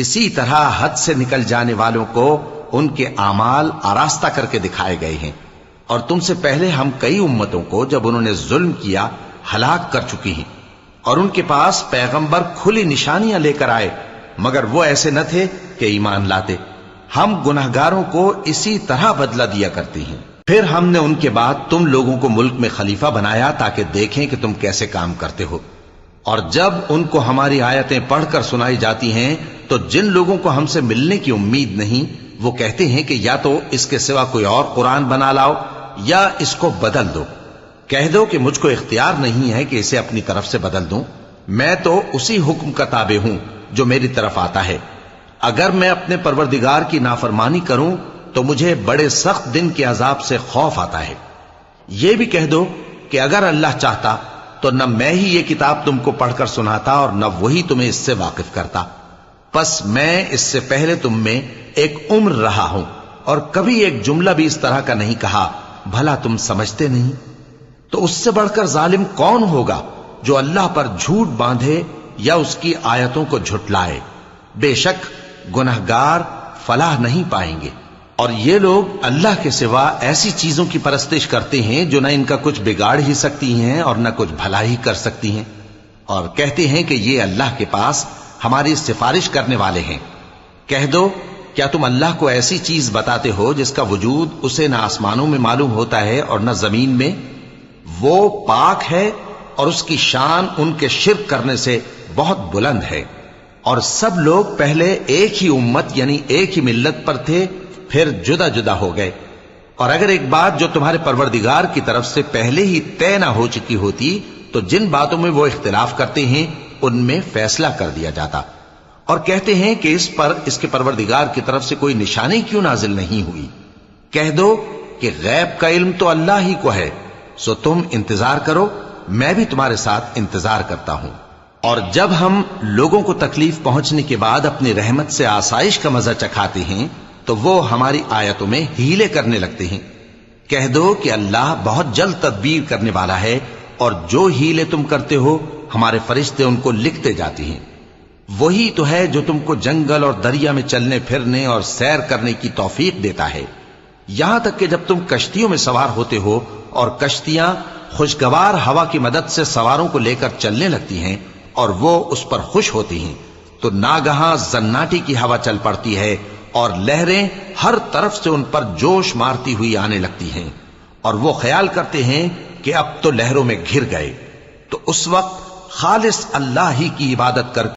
اسی طرح حد سے نکل جانے والوں کو ان کے اعمال آراستہ کر کے دکھائے گئے ہیں، اور تم سے پہلے ہم کئی امتوں کو جب انہوں نے ظلم کیا ہلاک کر چکی ہیں، اور ان کے پاس پیغمبر کھلی نشانیاں لے کر آئے، مگر وہ ایسے نہ تھے کہ ایمان لاتے۔ ہم گناہگاروں کو اسی طرح بدلہ دیا کرتے ہیں۔ پھر ہم نے ان کے بعد تم لوگوں کو ملک میں خلیفہ بنایا تاکہ دیکھیں کہ تم کیسے کام کرتے ہو، اور جب ان کو ہماری آیتیں پڑھ کر سنائی جاتی ہیں تو جن لوگوں کو ہم سے ملنے کی امید نہیں وہ کہتے ہیں کہ یا تو اس کے سوا کوئی اور قرآن بنا لاؤ یا اس کو بدل دو۔ کہہ دو کہ مجھ کو اختیار نہیں ہے کہ اسے اپنی طرف سے بدل دوں، میں تو اسی حکم کا تابع ہوں جو میری طرف آتا ہے۔ اگر میں اپنے پروردگار کی نافرمانی کروں تو مجھے بڑے سخت دن کے عذاب سے خوف آتا ہے۔ یہ بھی کہہ دو کہ اگر اللہ چاہتا تو نہ میں ہی یہ کتاب تم کو پڑھ کر سناتا اور نہ وہی تمہیں اس سے واقف کرتا، پس میں اس سے پہلے تم میں ایک عمر رہا ہوں اور کبھی ایک جملہ بھی اس طرح کا نہیں کہا، بھلا تم سمجھتے نہیں؟ تو اس سے بڑھ کر ظالم کون ہوگا جو اللہ پر جھوٹ باندھے یا اس کی آیتوں کو جھٹلائے؟ بے شک گنہگار فلاح نہیں پائیں گے۔ اور یہ لوگ اللہ کے سوا ایسی چیزوں کی پرستش کرتے ہیں جو نہ ان کا کچھ بگاڑ ہی سکتی ہیں اور نہ کچھ بھلا ہی کر سکتی ہیں، اور کہتے ہیں کہ یہ اللہ کے پاس ہماری سفارش کرنے والے ہیں۔ کہہ دو کیا تم اللہ کو ایسی چیز بتاتے ہو جس کا وجود اسے نہ آسمانوں میں معلوم ہوتا ہے اور نہ زمین میں؟ وہ پاک ہے اور اس کی شان ان کے شرک کرنے سے بہت بلند ہے۔ اور سب لوگ پہلے ایک ہی امت یعنی ایک ہی ملت پر تھے، پھر جدا جدا ہو گئے۔ اور اگر ایک بات جو تمہارے پروردگار کی طرف سے پہلے ہی طے نہ ہو چکی ہوتی تو جن باتوں میں وہ اختلاف کرتے ہیں ان میں فیصلہ کر دیا جاتا۔ اور کہتے ہیں کہ اس پر اس کے پروردگار کی طرف سے کوئی نشانی کیوں نازل نہیں ہوئی؟ کہہ دو کہ غیب کا علم تو اللہ ہی کو ہے، سو تم انتظار کرو، میں بھی تمہارے ساتھ انتظار کرتا ہوں۔ اور جب ہم لوگوں کو تکلیف پہنچنے کے بعد اپنی رحمت سے آسائش کا مزہ چکھاتے ہیں تو وہ ہماری آیتوں میں ہیلے کرنے لگتے ہیں۔ کہہ دو کہ اللہ بہت جلد تدبیر کرنے والا ہے، اور جو ہیلے تم کرتے ہو ہمارے فرشتے ان کو لکھتے جاتے ہیں۔ وہی تو ہے جو تم کو جنگل اور دریا میں چلنے پھرنے اور سیر کرنے کی توفیق دیتا ہے، یہاں تک کہ جب تم کشتیوں میں سوار ہوتے ہو اور کشتیاں خوشگوار ہوا کی مدد سے سواروں کو لے کر چلنے لگتی ہیں اور وہ اس پر خوش ہوتی ہیں، تو ناگہاں زناٹی کی ہوا چل پڑتی ہے اور لہریں ہر طرف سے ان پر جوش مارتی ہوئی آنے لگتی ہیں، اور وہ خیال کرتے ہیں کہ اب تو لہروں میں گھر گئے۔ تو اس وقت خالص اللہ ہی کی عبادت کر